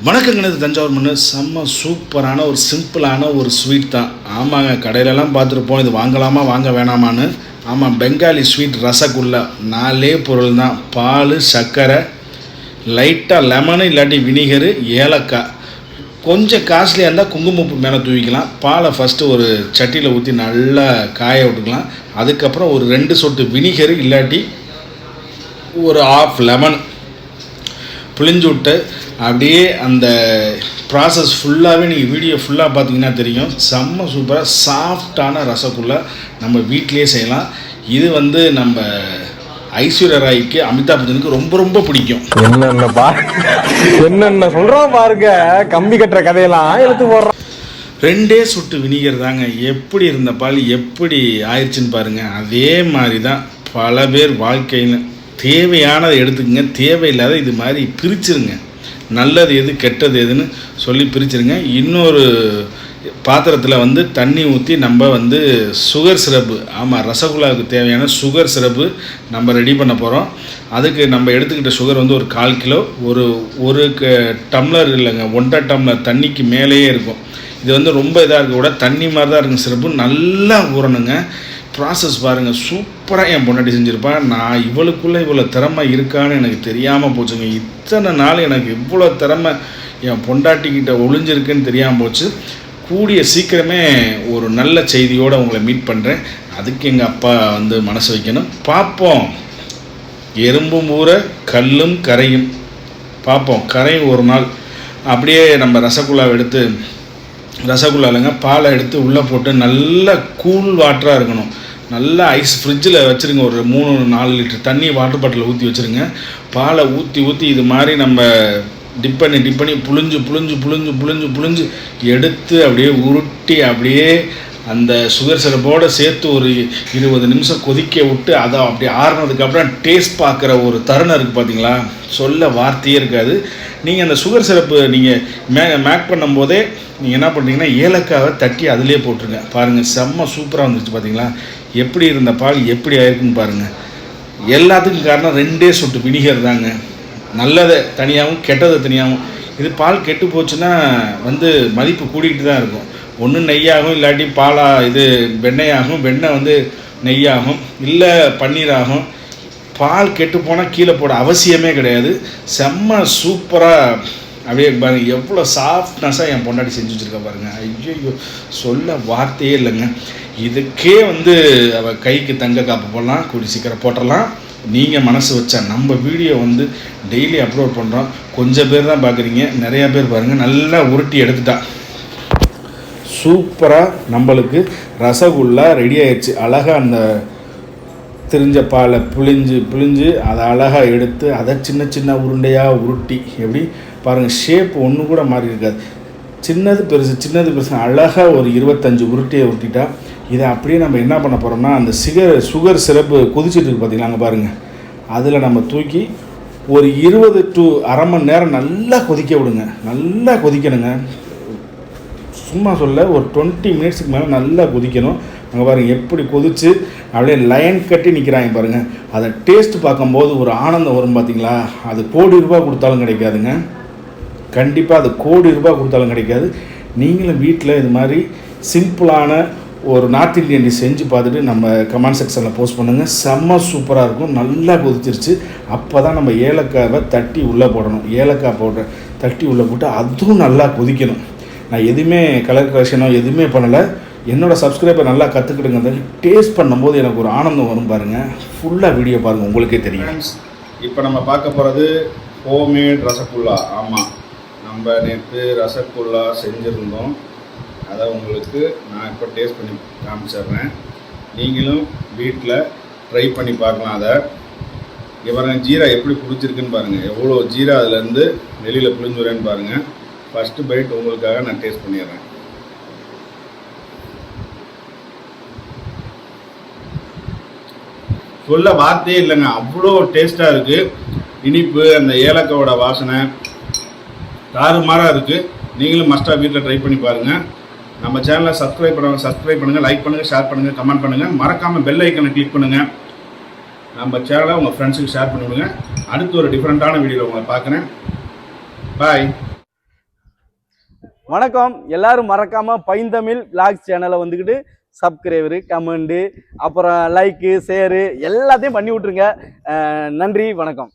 வணக்கங்க. இது தஞ்சாவூர் மண்ணு. செம்ம சூப்பரான ஒரு சிம்பிளான ஒரு ஸ்வீட் தான். ஆமாங்க, கடையிலலாம் பார்த்துருப்போம் இது வாங்கலாமா வாங்க வேணாமான்னு. ஆமாம், பெங்காலி ஸ்வீட் ரசகுல்லா. 4 பொருள் தான்: பால், சர்க்கரை, லைட்டாக லெமனு இல்லாட்டி வினிகரு, ஏலக்காய். கொஞ்சம் காஸ்ட்லியாக இருந்தால் குங்குமப்பூ மேலே தூவிக்கலாம். பாலை ஃபஸ்ட்டு ஒரு சட்டியில் ஊற்றி நல்லா காய விட்டுக்கலாம். அதுக்கப்புறம் ஒரு 2 சொட்டு வினிகரு இல்லாட்டி ஒரு ஆஃப் லெமன் புளிஞ்சு விட்டு அப்படியே அந்த ப்ராசஸ் ஃபுல்லாகவே நீங்கள் வீடியோ ஃபுல்லாக பார்த்தீங்கன்னா தெரியும். செம்ம சூப்பராக சாஃப்டான ரசகுல்லா நம்ம வீட்டிலே செய்யலாம். இது நம்ம ஐஸ்வர்யா ராய்க்கு, அமிதாப் பச்சனுக்கு ரொம்ப ரொம்ப பிடிக்கும். என்னென்ன சொல்கிறோம் பாருங்க, கம்பி கட்டுற கதையெல்லாம் எடுத்து போடுறோம். 2 சொட்டு வினிகர் தாங்க. எப்படி இருந்த பால் எப்படி ஆயிடுச்சுன்னு பாருங்கள். அதே மாதிரி தான் பல பேர் வாழ்க்கையில் தேவையானதை எடுத்துக்கங்க, தேவையில்லாத இது மாதிரி பிரிச்சுருங்க. நல்லது எது கெட்டது எதுன்னு சொல்லி பிரிச்சுருங்க. இன்னொரு பாத்திரத்தில் தண்ணி ஊற்றி நம்ம சுகர் சிரப்பு, ஆமாம் ரசகுல்லாவுக்கு தேவையான சுகர் சிரப்பு நம்ம ரெடி பண்ண போகிறோம். அதுக்கு நம்ம எடுத்துக்கிட்ட சுகர் ஒரு 1/4 கிலோ. ஒரு டம்ளர் இல்லைங்க, 1.5 டம்ளர் தண்ணிக்கு மேலேயே இருக்கும். இது ரொம்ப இதாக இருக்க கூட தண்ணி மாதிரி தான் இருக்கும். சிரப்பு நல்லா ஊறணுங்க. ப்ராசஸ் பாருங்கள், சூப்பராக என் பொண்டாட்டி செஞ்சுருப்பேன். நான் இவளுக்குள்ளே இவ்வளோ திறமை இருக்கான்னு எனக்கு தெரியாமல் போச்சுங்க. இத்தனை நாள் எனக்கு இவ்வளோ திறமை என் பொண்டாட்டிக்கிட்ட ஒளிஞ்சிருக்குன்னு தெரியாமல் போச்சு. கூடிய சீக்கிரமே ஒரு நல்ல செய்தியோடு உங்களை மீட் பண்ணுறேன். அதுக்கு எங்கள் அப்பா மனசு வைக்கணும். பார்ப்போம், எறும்பும் ஊற கல்லும் கரையும். பார்ப்போம், கரையும் ஒரு நாள். அப்படியே நம்ம ரசகுல்லாவை எடுத்து, ரசகுல்லா இல்லைங்க, பாலை எடுத்து உள்ளே போட்டு நல்லா கூல் வாட்டராக இருக்கணும். நல்லா ஐஸ் ஃப்ரிட்ஜில் வச்சுருங்க. ஒரு 3-4 லிட்டர் தண்ணி வாட்டர் பாட்டில் ஊற்றி வச்சுருங்க. பாலை ஊற்றி இது மாதிரி நம்ம டிப் பண்ணி புழிஞ்சு எடுத்து அப்படியே உருட்டி அப்படியே அந்த சுகர் சிரப்போடு சேர்த்து ஒரு 20 நிமிஷம் கொதிக்க விட்டு அதை அப்படியே ஆறுனதுக்கப்புறம் டேஸ்ட் பார்க்குற ஒரு தருணம் இருக்குது பார்த்தீங்களா, சொல்ல வார்த்தையே இருக்காது. நீங்கள் அந்த சுகர் சிரப்பு நீங்கள் மேக் பண்ணும்போதே நீங்கள் என்ன பண்ணுறீங்கன்னா ஏலக்காவை தட்டி அதிலே போட்டுருங்க. பாருங்கள், செம்ம சூப்பராக வந்துருச்சு. பார்த்தீங்களா எப்படி இருந்த பால் எப்படி ஆயிருக்குன்னு பாருங்கள். எல்லாத்துக்கும் காரணம் 2 சொட்டு வினிகர் தாங்க. நல்லதை தனியாகவும் கெட்டதை தனியாகவும். இது பால் கெட்டு போச்சுன்னா மதிப்பு கூடிக்கிட்டு தான் இருக்கும். ஒன்று நெய்யாகும், இல்லாட்டி வெண்ணெயாகும், வெண்ணெய் நெய்யாகும், இல்லை பன்னீராகும். பால் கெட்டு போனால் கீழே போட அவசியமே கிடையாது. செம்ம சூப்பராக அப்படியே பாருங்கள், எவ்வளோ சாஃப்ட்னஸாக என் பொண்டாட்டி செஞ்சு வச்சுருக்க பாருங்கள். ஐயோ, சொல்ல வார்த்தையே இல்லைங்க. இதுக்கே அவள் கைக்கு தங்க காப்பு போடலாம், கூடி சீக்கிரம் போட்டுடலாம். நீங்கள் மனசு வச்சா நம்ம வீடியோ டெய்லி அப்லோட் பண்ணுறோம். கொஞ்சம் பேர் தான் பார்க்குறீங்க, நிறையா பேர் பாருங்கள். நல்லா உருட்டி எடுத்துட்டா சூப்பராக நம்மளுக்கு ரசகுல்லா ரெடி ஆயிடுச்சு. அழகாக அந்த திரிஞ்ச பாலை புழிஞ்சு அதை அழகாக எடுத்து அதை சின்ன உருண்டையாக உருட்டி எப்படி பாருங்கள், ஷேப் ஒன்று கூட மாறி இருக்காது. சின்னது பெருசு அழகாக ஒரு 25 உருட்டியை உருட்டிட்டா இதை அப்படியே நம்ம என்ன பண்ண போகிறோம்னா, அந்த சுகர் சிரப்பு கொதிச்சுட்டு இருக்கு பார்த்தீங்களா, அங்கே பாருங்கள். அதில் நம்ம தூக்கி ஒரு 20 to அரை மணி நேரம் நல்லா கொதிக்க விடுங்க. நல்லா கொதிக்கணுங்க. சும்மா சொல்ல ஒரு 20 மினிட்ஸுக்கு மேலே நல்லா கொதிக்கணும். அங்கே பாருங்கள் எப்படி கொதித்து அப்படியே லைன் கட்டி நிற்கிறாங்க பாருங்கள். அதை டேஸ்ட்டு பார்க்கும்போது ஒரு ஆனந்தம் வரும் பார்த்தீங்களா. அது ₹1,00,00,000 கொடுத்தாலும் கிடைக்காதுங்க. கண்டிப்பாக அது ₹1,00,00,000 கொடுத்தாலும் கிடைக்காது. நீங்களும் வீட்டில் இது மாதிரி சிம்பிளான ஒரு நார்த் இந்தியன் டிஷ் செஞ்சு பார்த்துட்டு நம்ம கமெண்ட் செக்ஷனில் போஸ்ட் பண்ணுங்கள். செம்ம சூப்பராக இருக்கும். நல்லா கொதிச்சிருச்சு. அப்போ தான் நம்ம ஏலக்காவை தட்டி உள்ளே போடணும். ஏலக்காய் பவுடர் தட்டி உள்ளே போட்டு அதுவும் நல்லா கொதிக்கணும். நான் எதுவுமே கலர் கரெக்ஷனோ எதுவுமே பண்ணலை. என்னோடய சப்ஸ்கிரைபர் நல்லா கற்றுக்கிட்டுங்க. டேஸ்ட் பண்ணும்போது எனக்கு ஒரு ஆனந்தம் வரும் பாருங்கள். ஃபுல்லாக வீடியோ பாருங்கள், உங்களுக்கே தெரியும். இப்போ நம்ம பார்க்க போகிறது ஹோம்மேட் ரசகுல்லா. ஆமாம், நம்ம நேற்று ரசகுல்லா செஞ்சுருந்தோம். அதை உங்களுக்கு நான் இப்போ டேஸ்ட் பண்ணி காமிச்சிட்றேன். நீங்களும் வீட்டில் ட்ரை பண்ணி பார்க்கலாம். அதை இங்கே பாருங்கள், ஜீரா எப்படி பிடிச்சிருக்குன்னு பாருங்கள். எவ்வளோ ஜீரா அதுலேருந்து வெளியில் புளிஞ்சுறேன்னு பாருங்கள். ஃபஸ்ட்டு பைட் உங்களுக்காக நான் டேஸ்ட் பண்ணிடுறேன். சொல்ல வார்த்தையே இல்லைங்க, அவ்வளோ டேஸ்ட்டாக இருக்குது. இனிப்பு, அந்த ஏலக்காவோட வாசனை தாறுமாறாக இருக்குது. நீங்களும் மஸ்ட்டாக வீட்டில் ட்ரை பண்ணி பாருங்கள். நம்ம சேனலை சப்ஸ்கிரைப் பண்ணுங்கள், லைக் பண்ணுங்கள், ஷேர் பண்ணுங்கள், கமெண்ட் பண்ணுங்கள். மறக்காமல் பெல் ஐக்கனை கிளிக் பண்ணுங்கள். நம்ம சேனலை உங்கள் ஃப்ரெண்ட்ஸுக்கு ஷேர் பண்ணிவிடுங்க. அடுத்து ஒரு டிஃப்ரெண்ட்டான வீடியோவில் உங்களை பார்க்குறேன். பாய். வணக்கம். எல்லாரும் மறக்காம பைந்தமிழ் விளாக்ஸ் சேனலை வந்துக்கிட்டு சப்ஸ்கிரைபரு, கமெண்டு, அப்புறம் லைக்கு, ஷேரு எல்லாத்தையும் பண்ணி விட்ருங்க. நன்றி, வணக்கம்.